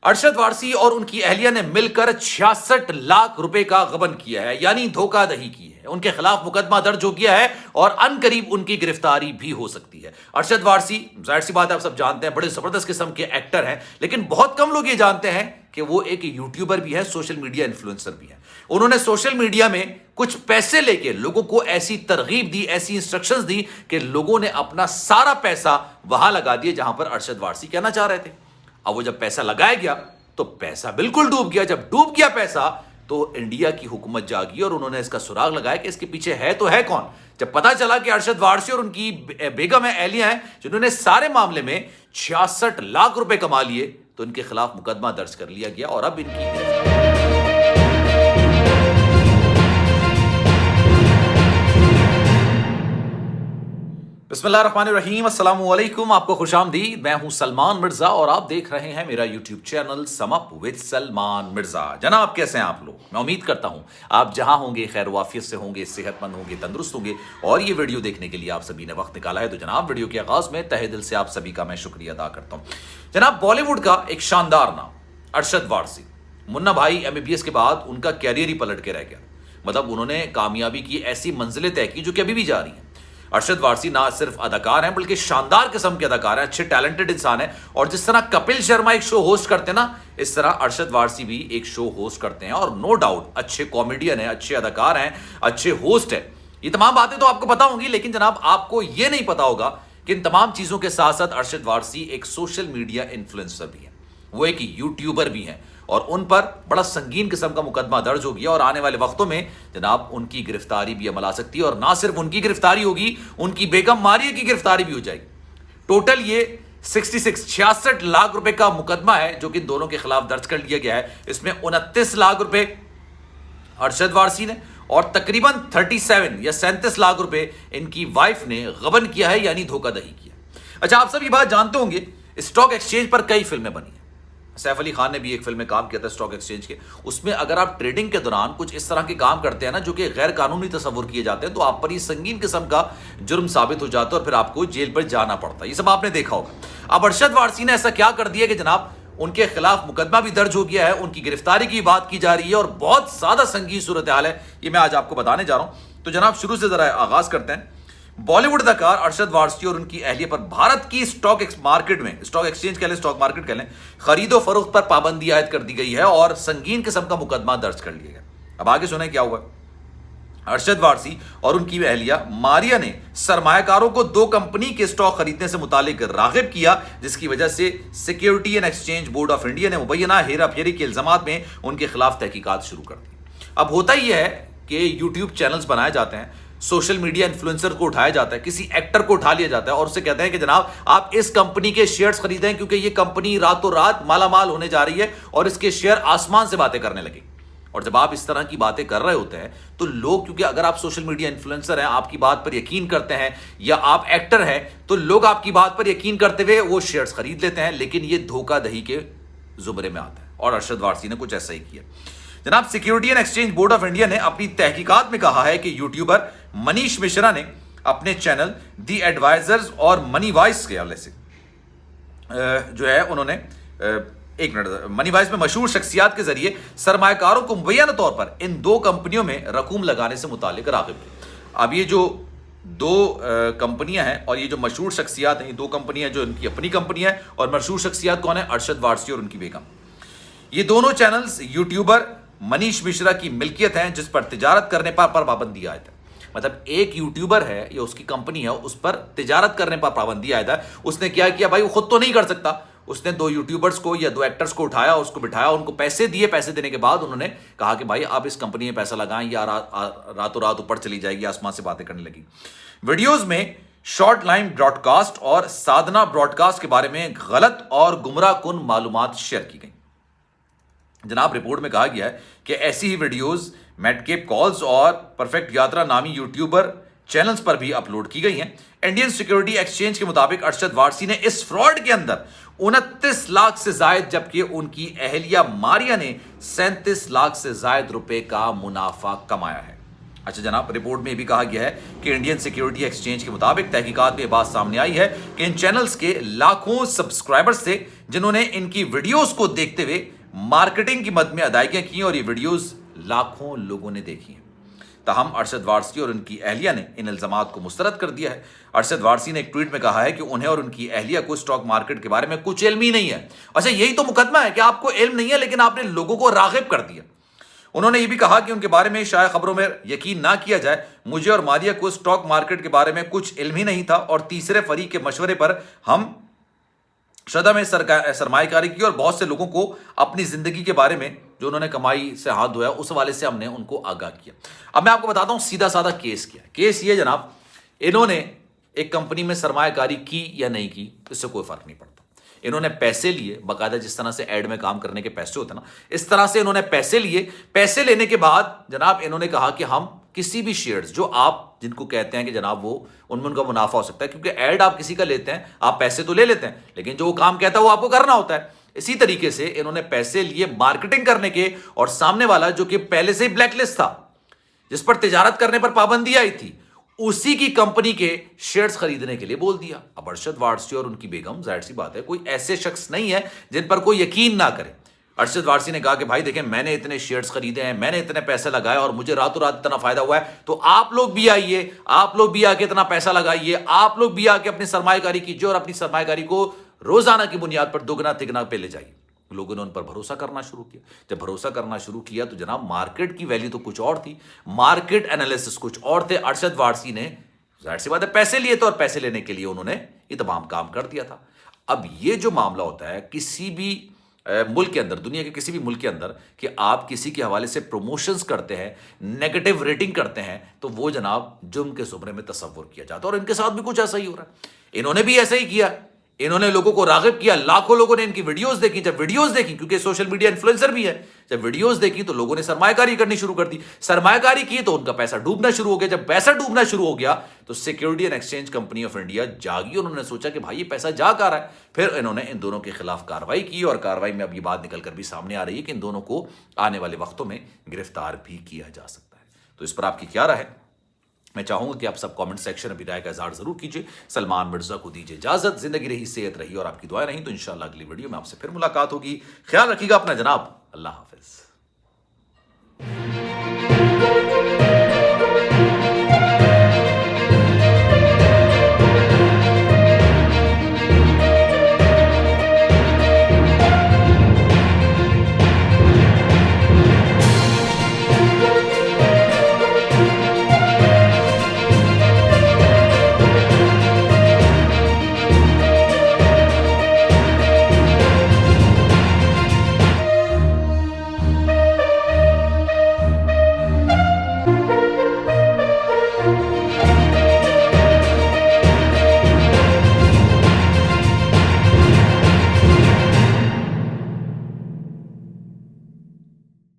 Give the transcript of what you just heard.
अरशद वारसी और उनकी अहलिया ने मिलकर 66 लाख रुपए का गबन किया है, यानी धोखाधड़ी की है। उनके खिलाफ मुकदमा दर्ज हो गया है और अनकरीब उनकी गिरफ्तारी भी हो सकती है। अरशद वारसी, जाहिर सी बात है, आप सब जानते हैं, बड़े जबरदस्त किस्म के एक्टर हैं, लेकिन बहुत कम लोग ये जानते हैं कि वो एक यूट्यूबर भी है, सोशल मीडिया इन्फ्लुएंसर भी है। उन्होंने सोशल मीडिया में कुछ पैसे लेके लोगों को ऐसी तरगीब दी, ऐसी इंस्ट्रक्शंस दी कि लोगों ने अपना सारा पैसा वहां लगा दिया जहां पर अरशद वारसी कहना चाह रहे थे। अब वो जब पैसा लगाया गया तो पैसा बिल्कुल डूब गया। जब डूब गया पैसा तो इंडिया की हुकूमत जागी और उन्होंने इसका सुराग लगाया कि इसके पीछे है तो है कौन। जब पता चला कि अरशद वारसी और उनकी बेगम है, अहलिया हैं, जिन्होंने सारे मामले में 66 लाख रुपए कमा लिए, तो इनके खिलाफ मुकदमा दर्ज कर लिया गया और अब इनकी बिस्मिल्लाहिर्रहमानिर्रहीम, अस्सलाम वालेकुम। आपको खुशामदीद। मैं हूं सलमान मिर्जा और आप देख रहे हैं मेरा YouTube channel sum up with Salman Mirza. जनाब, कैसे हैं आप लोग? मैं उम्मीद करता हूं आप जहां होंगे खैर वाफियत से होंगे, सेहतमंद होंगे, तंदुरुस्त होंगे और ये वीडियो देखने के लिए आप सभी ने वक्त निकाला है। तो जनाब, वीडियो के आगाज में तहे दिल से आप सभी का मैं शुक्रिया अदा करता हूं। जनाब, बॉलीवुड का एक शानदार नाम अरशद वारसी, मुन्ना भाई MBBS के बाद उनका कैरियर ही पलट के रह गया। मतलब उन्होंने कामयाबी की ऐसी मंजिलें तय की जो कि अभी भी जा रही हैं। अरशद वारसी ना सिर्फ अदाकार हैं बल्कि शानदार किस्म के अदाकार हैं, अच्छे टैलेंटेड इंसान हैं। और जिस तरह कपिल शर्मा एक शो होस्ट करते हैं ना, इस तरह अरशद वारसी भी एक शो होस्ट करते हैं और नो डाउट अच्छे कॉमेडियन हैं, अच्छे अदाकार हैं, अच्छे होस्ट हैं। ये तमाम बातें तो आपको पता होंगी, लेकिन जनाब आपको ये नहीं पता होगा कि इन तमाम चीजों के साथ साथ अरशद वारसी एक सोशल मीडिया इन्फ्लुएंसर भी है, वो एक यूट्यूबर भी हैं और उन पर बड़ा संगीन किस्म का मुकदमा दर्ज हो गया और आने वाले वक्तों में जनाब उनकी गिरफ्तारी भी अमल आ सकती है। और ना सिर्फ उनकी गिरफ्तारी होगी, उनकी बेगम मारिया की गिरफ्तारी भी हो जाएगी। टोटल ये 66 लाख रुपए का मुकदमा है जो कि दोनों के खिलाफ दर्ज कर लिया गया है। इसमें 29 लाख रुपए अरशद वारसी ने और तकरीबन 37 लाख रुपए इनकी वाइफ ने गबन किया है, यानी धोखाधड़ी किया। अच्छा, आप सब ये बात जानते होंगे, स्टॉक एक्सचेंज पर कई फिल्में बनी हैं। सैफ अली खान ने भी एक फिल्म में काम किया था स्टॉक एक्सचेंज के। उसमें अगर आप ट्रेडिंग के दौरान कुछ इस तरह के काम करते हैं ना जो कि गैर कानूनी तस्वुर किए जाते हैं, तो आप पर ये संगीन किस्म का जुर्म साबित हो जाता है और फिर आपको जेल पर जाना पड़ता है। ये सब आपने देखा होगा। अब अरशद वारसी ने ऐसा क्या कर दिया कि जनाब उनके खिलाफ मुकदमा भी दर्ज हो गया है, उनकी गिरफ्तारी की बात की जा रही है और बहुत ज्यादा संगीन सूरत हाल है। ये मैं आज आपको बताने जा रहा हूं। तो जनाब शुरू से जरा आगाज करते हैं। बॉलीवुड अदाकार अरशद वारसी और उनकी अहलिया पर भारत की स्टॉक मार्केट में, स्टॉक एक्सचेंज कह लें, स्टॉक मार्केट कह लें, खरीदो फरोख्त पर पाबंदी आयद कर दी गई है और संगीन किस्म का मुकदमा दर्ज कर लिया गया। अब आगे सुने क्या हुआ। अरशद वारसी और उनकी अहलिया मारिया ने सरमायाकारों को 2 कंपनी के स्टॉक खरीदने से मुतालिक रागिब किया, जिसकी वजह से security and exchange board of India ने मुबैना हेरा फेरी के इल्जामात में उनके खिलाफ तहकीकात शुरू कर दी। अब होता यह है कि यूट्यूब चैनल्स बनाए जाते हैं, सोशल मीडिया इन्फ्लुएंसर को उठाया जाता है, किसी एक्टर को उठा लिया जाता है और उससे कहते हैं कि जनाब आप इस कंपनी के शेयर्स खरीदें क्योंकि ये कंपनी रातों रात मालामाल होने जा रही है और इसके शेयर आसमान से बातें करने लगे। और जब आप इस तरह की बातें कर रहे होते हैं तो लोग, क्योंकि अगर आप सोशल मीडिया इन्फ्लुएंसर हैं, आपकी बात पर यकीन करते हैं, या आप एक्टर हैं, तो लोग आपकी बात पर यकीन करते हुए वो शेयर्स खरीद लेते हैं। लेकिन ये धोखाधड़ी के जुमरे में आता है और अरशद वारसी ने कुछ ऐसा ही किया। जनाब, security and exchange board of India ने अपनी तहकीकात में कहा है कि यूट्यूबर मनीष मिश्रा ने अपने चैनल दी एडवाइजर्स और मनी वॉइस के हवाले से जो है उन्होंने एक मिनट मनी वॉइस में मशहूर शख्सियात के जरिए सरमायाकारों को मुबैना तौर पर इन 2 कंपनियों में रकूम लगाने से मुतालिक रागिब किया। अब ये जो 2 कंपनियां हैं और ये जो मशहूर शख्सियात हैं, ये 2 कंपनियां जो इनकी अपनी कंपनियां हैं और मशहूर शख्सियात कौन है? अरशद वारसी और उनकी बेगम। ये दोनों चैनल्स यूट्यूबर मनीष मिश्रा की मिल्कियत हैं, जिस पर तिजारत करने पर पाबंदी आयद है। मतलब एक यूट्यूबर है या उसकी कंपनी है, उस पर तिजारत करने पर पाबंदी आयद है। उसने क्या किया भाई, वो खुद तो नहीं कर सकता, उसने 2 यूट्यूबर्स को या 2 एक्टर्स को उठाया, उसको बिठाया, उनको पैसे दिए। पैसे देने के बाद उन्होंने कहा कि भाई आप इस कंपनी में पैसा लगाएं या रातों रात ऊपर चली जाएगी, आसमान से बातें करने लगी। वीडियोज में शॉर्ट लाइन ब्रॉडकास्ट और साधना ब्रॉडकास्ट के बारे में गलत और गुमराह कुन मालूमात शेयर की गई। जनाब, रिपोर्ट में कहा गया है कि ऐसी ही वीडियोस मेडकेप कॉल्स और परफेक्ट यात्रा नामी यूट्यूबर चैनल्स पर भी अपलोड की गई हैं। इंडियन सिक्योरिटी एक्सचेंज के मुताबिक अरशद वारसी ने इस फ्रॉड के अंदर 29 लाख से जायद, जबकि उनकी अहलिया मारिया ने 37 लाख से जायद रुपए का मुनाफा कमाया है। अच्छा जनाब, रिपोर्ट में भी कहा गया है कि इंडियन सिक्योरिटी एक्सचेंज के मुताबिक तहकीकात में बात सामने आई है कि इन चैनल्स के लाखों सब्सक्राइबर्स थे जिन्होंने इनकी वीडियोस को देखते हुए मार्केटिंग की मद में अदायगियां की और ये वीडियोस लाखों लोगों ने देखी हैं। ताहम अरशद वारसी और उनकी अहलिया ने इन इल्जामात को मुस्तरद कर दिया है। अरशद वारसी ने एक ट्वीट में कहा है कि उन्हें और उनकी अहलिया को स्टॉक मार्केट के बारे में कुछ इल्म ही नहीं है। अच्छा, यही तो मुकदमा है कि आपको इल्म नहीं है लेकिन आपने लोगों को रागिब कर दिया। उन्होंने ये भी कहा कि उनके बारे में शायद खबरों में यकीन ना किया जाए, मुझे और मारिया को स्टॉक मार्केट के बारे में कुछ इल्म ही नहीं था और तीसरे फरीक के मशवरे पर हम श्रद्धा में सरमायाकारी की और बहुत से लोगों को अपनी जिंदगी के बारे में जो उन्होंने कमाई से हाथ धोया उस हवाले से हमने उनको आगाह किया। अब मैं आपको बताता हूं सीधा साधा केस क्या है। केस ये जनाब, इन्होंने एक कंपनी में सरमायाकारी की या नहीं की इससे कोई फर्क नहीं पड़ता। इन्होंने पैसे लिए, बाकायदा जिस तरह से एड में काम करने के पैसे होते हैं ना, इस तरह से इन्होंने पैसे लिए। पैसे लेने के बाद जनाब इन्होंने कहा कि हम किसी भी शेयर्स जो आप जिनको कहते हैं कि जनाब वो उनमें उनका मुनाफा हो सकता है, क्योंकि एड आप किसी का लेते हैं, आप पैसे तो ले लेते हैं लेकिन जो वो काम कहता है वो आपको करना होता है। इसी तरीके से इन्होंने पैसे लिए मार्केटिंग करने के, और सामने वाला जो कि पहले से ही ब्लैकलिस्ट था, जिस पर तिजारत करने पर पाबंदी आई थी, उसी की कंपनी के शेयर्स खरीदने के लिए बोल दिया। अब अरशद वारसी और उनकी बेगम, जाहिर सी बात है, कोई ऐसे शख्स नहीं है जिन पर कोई यकीन ना करे। अरशद वारसी ने कहा कि भाई देखें, मैंने इतने शेयर्स खरीदे हैं, मैंने इतने पैसे लगाए और मुझे रातों रात इतना फायदा हुआ है, तो आप लोग भी आइए, आप लोग भी आके इतना पैसा लगाइए, आप लोग भी आके अपनी सरमायाकारी कीजिए और अपनी सरमायाकारी को रोजाना की बुनियाद पर दुगना तिगना पे ले जाइए। लोगों ने उन पर भरोसा करना शुरू किया। जब भरोसा करना शुरू किया तो जनाब मार्केट की वैल्यू तो कुछ और थी, मार्केट एनालिसिस कुछ और थे। अरशद वारसी ने जाहिर सी बात है पैसे लिए थे और पैसे लेने के लिए उन्होंने ये तमाम काम कर दिया था। अब ये जो मामला होता है किसी भी मुल्क के अंदर, दुनिया के किसी भी मुल्क के अंदर, कि आप किसी के हवाले से प्रमोशंस करते हैं, नेगेटिव रेटिंग करते हैं, तो वो जनाब जुर्म के जुमरे में तस्वुर किया जाता है। और इनके साथ भी कुछ ऐसा ही हो रहा है। इन्होंने भी ऐसा ही किया, इन्होंने लोगों को रागिब किया। लाखों लोगों ने इनकी वीडियोस देखी। जब वीडियोस देखी, क्योंकि सोशल मीडिया इन्फ्लुएंसर भी है, जब वीडियोस देखी तो लोगों ने सरमायाकारी करनी शुरू कर दी। सरमायाकारी की तो उनका पैसा डूबना शुरू हो गया। जब पैसा डूबना शुरू हो गया तो security and exchange company of India जागी। उन्होंने सोचा कि भाई ये पैसा जा कहाँ रहा है। फिर इन्होंने इन दोनों के खिलाफ कार्रवाई की और कार्रवाई में अब ये बात निकल कर भी सामने आ रही है कि इन दोनों को आने वाले वक्तों में गिरफ्तार भी किया जा सकता है। तो इस पर आपकी क्या राय है? मैं चाहूंगा कि आप सब कमेंट सेक्शन में भी राय का इजहार जरूर कीजिए। सलमान मिर्जा को दीजिए इजाजत। जिंदगी रही, सेहत रही और आपकी दुआएं रही तो इंशाल्लाह अगली वीडियो में आपसे फिर मुलाकात होगी। ख्याल रखिएगा अपना जनाब। अल्लाह हाफिज।